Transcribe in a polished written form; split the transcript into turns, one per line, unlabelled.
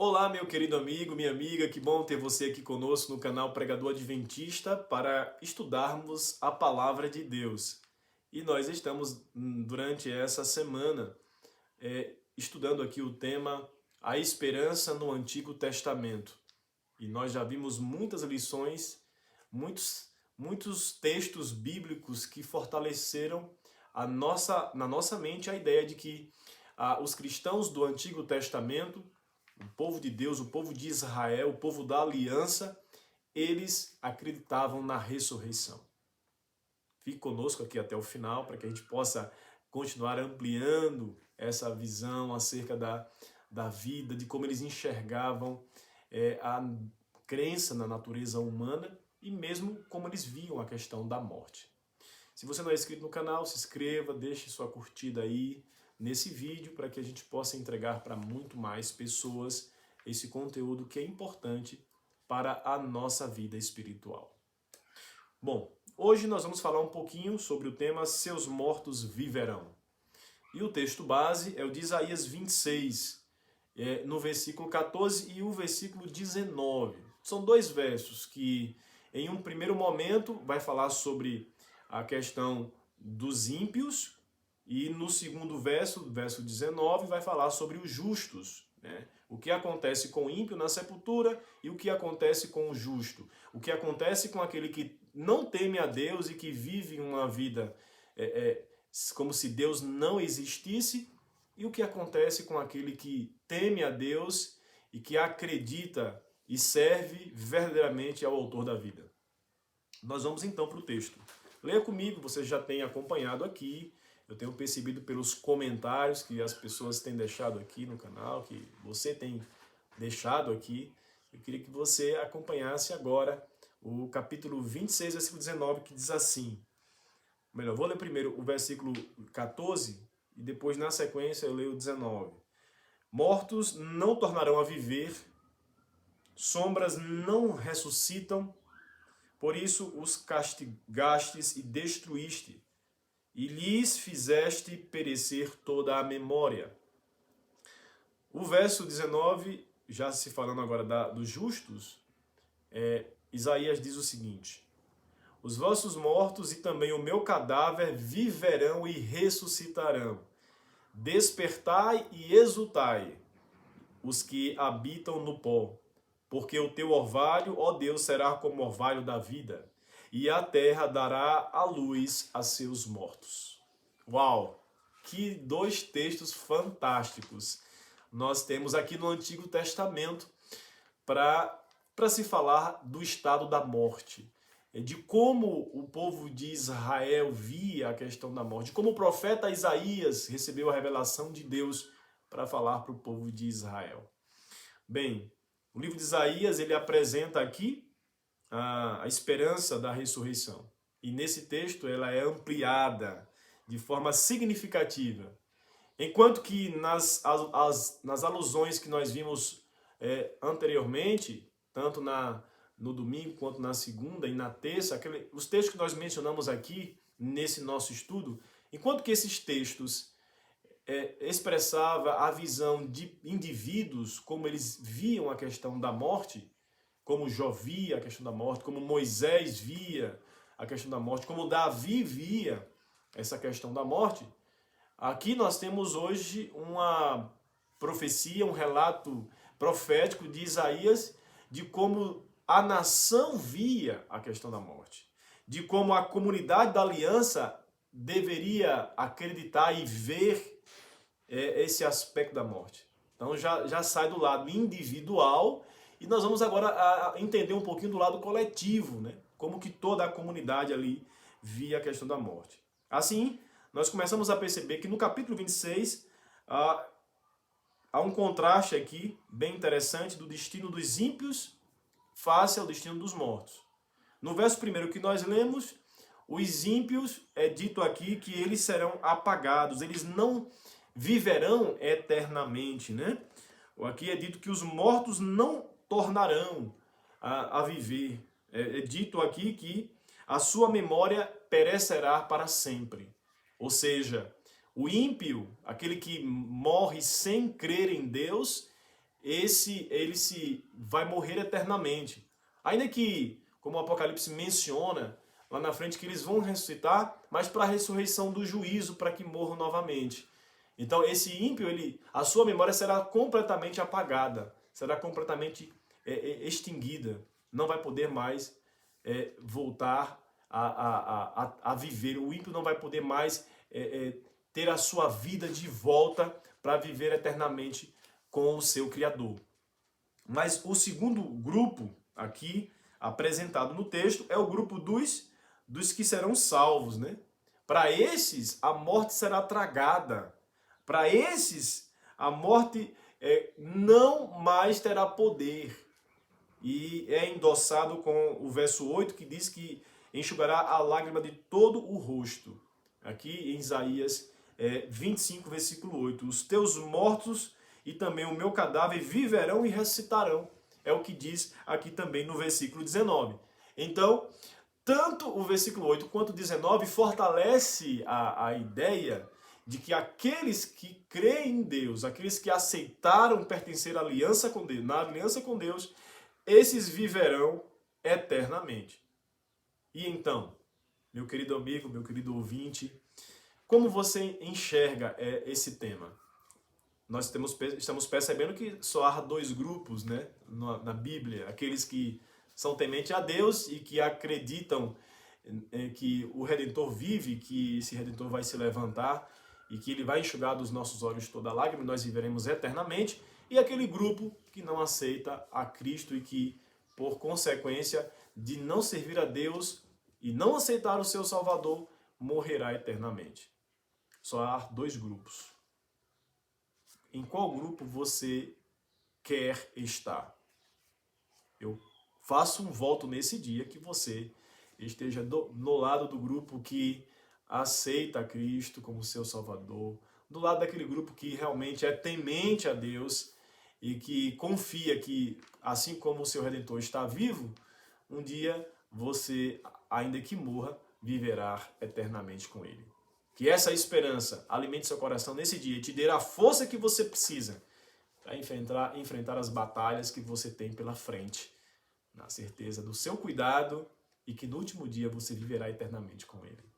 Olá, meu querido amigo, minha amiga, que bom ter você aqui conosco no canal Pregador Adventista para estudarmos a Palavra de Deus. E nós estamos, durante essa semana, estudando aqui o tema A Esperança no Antigo Testamento. E nós já vimos muitas lições, muitos textos bíblicos que fortaleceram na nossa mente a ideia de que os cristãos do Antigo Testamento, o povo de Deus, o povo de Israel, o povo da aliança, eles acreditavam na ressurreição. Fique conosco aqui até o final para que a gente possa continuar ampliando essa visão acerca da vida, de como eles enxergavam a crença na natureza humana e mesmo como eles viam a questão da morte. Se você não é inscrito no canal, se inscreva, deixe sua curtida aí nesse vídeo para que a gente possa entregar para muito mais pessoas esse conteúdo que é importante para a nossa vida espiritual. Bom, hoje nós vamos falar um pouquinho sobre o tema Seus mortos viverão. E o texto base é o de Isaías 26, no versículo 14 e o versículo 19. São dois versos que, em um primeiro momento, vai falar sobre a questão dos ímpios, e no segundo verso, verso 19, vai falar sobre os justos, né? O que acontece com o ímpio na sepultura e o que acontece com o justo. O que acontece com aquele que não teme a Deus e que vive uma vida como se Deus não existisse, e o que acontece com aquele que teme a Deus e que acredita e serve verdadeiramente ao autor da vida. Nós vamos então para o texto. Leia comigo, você já tem acompanhado aqui. Eu tenho percebido pelos comentários que as pessoas têm deixado aqui no canal, que você tem deixado aqui. Eu queria que você acompanhasse agora o capítulo 26, versículo 19, que diz assim. Melhor, vou ler primeiro o versículo 14 e depois, na sequência, eu leio o 19. Mortos não tornarão a viver, sombras não ressuscitam, por isso os castigastes e destruíste, e lhes fizeste perecer toda a memória. O verso 19, já se falando agora dos justos, Isaías diz o seguinte: os vossos mortos e também o meu cadáver viverão e ressuscitarão. Despertai e exultai, os que habitam no pó, porque o teu orvalho, ó Deus, será como o orvalho da vida, e a terra dará a luz a seus mortos. Uau! Que dois textos fantásticos nós temos aqui no Antigo Testamento para se falar do estado da morte, de como o povo de Israel via a questão da morte, de como o profeta Isaías recebeu a revelação de Deus para falar para o povo de Israel. Bem, o livro de Isaías ele apresenta aqui a esperança da ressurreição. E nesse texto ela é ampliada de forma significativa. Enquanto que nas alusões que nós vimos anteriormente, tanto no domingo quanto na segunda e na terça, os textos que nós mencionamos aqui nesse nosso estudo, enquanto que esses textos expressava a visão de indivíduos, como eles viam a questão da morte, como Jó via a questão da morte, como Moisés via a questão da morte, como Davi via essa questão da morte. Aqui nós temos hoje uma profecia, um relato profético de Isaías de como a nação via a questão da morte, de como a comunidade da aliança deveria acreditar e ver esse aspecto da morte. Então já sai do lado individual e nós vamos agora entender um pouquinho do lado coletivo, né? Como que toda a comunidade ali via a questão da morte. Assim, nós começamos a perceber que no capítulo 26 há um contraste aqui bem interessante do destino dos ímpios face ao destino dos mortos. No verso primeiro que nós lemos, os ímpios é dito aqui que eles serão apagados, eles não viverão eternamente, né? Aqui é dito que os mortos não tornarão a viver. É dito aqui que a sua memória perecerá para sempre. Ou seja, o ímpio, aquele que morre sem crer em Deus, ele se vai morrer eternamente. Ainda que, como o Apocalipse menciona lá na frente, que eles vão ressuscitar, mas para a ressurreição do juízo, para que morram novamente. Então esse ímpio, a sua memória será completamente apagada, será completamente extinguida. Não vai poder mais voltar a viver. O ímpio não vai poder mais ter a sua vida de volta para viver eternamente com o seu Criador. Mas o segundo grupo aqui apresentado no texto é o grupo dos que serão salvos, né? Para esses, a morte será tragada. Para esses, a morte não mais terá poder. E é endossado com o verso 8, que diz que enxugará a lágrima de todo o rosto. Aqui em Isaías 25, versículo 8. Os teus mortos e também o meu cadáver viverão e ressuscitarão. É o que diz aqui também no versículo 19. Então, tanto o versículo 8 quanto o 19 fortalece a ideia de que aqueles que creem em Deus, aqueles que aceitaram pertencer à aliança com Deus, na aliança com Deus, esses viverão eternamente. E então, meu querido amigo, meu querido ouvinte, como você enxerga esse tema? Nós estamos percebendo que só há dois grupos, né, na Bíblia. Aqueles que são tementes a Deus e que acreditam que o Redentor vive, que esse Redentor vai se levantar e que ele vai enxugar dos nossos olhos toda lágrima e nós viveremos eternamente. E aquele grupo que não aceita a Cristo e que, por consequência de não servir a Deus e não aceitar o seu Salvador, morrerá eternamente. Só há dois grupos. Em qual grupo você quer estar? Eu faço um voto nesse dia que você esteja no lado do grupo que aceita Cristo como seu Salvador, do lado daquele grupo que realmente é temente a Deus e que confia que, assim como o seu Redentor está vivo, um dia você, ainda que morra, viverá eternamente com Ele. Que essa esperança alimente seu coração nesse dia e te dê a força que você precisa para enfrentar as batalhas que você tem pela frente, na certeza do seu cuidado e que no último dia você viverá eternamente com Ele.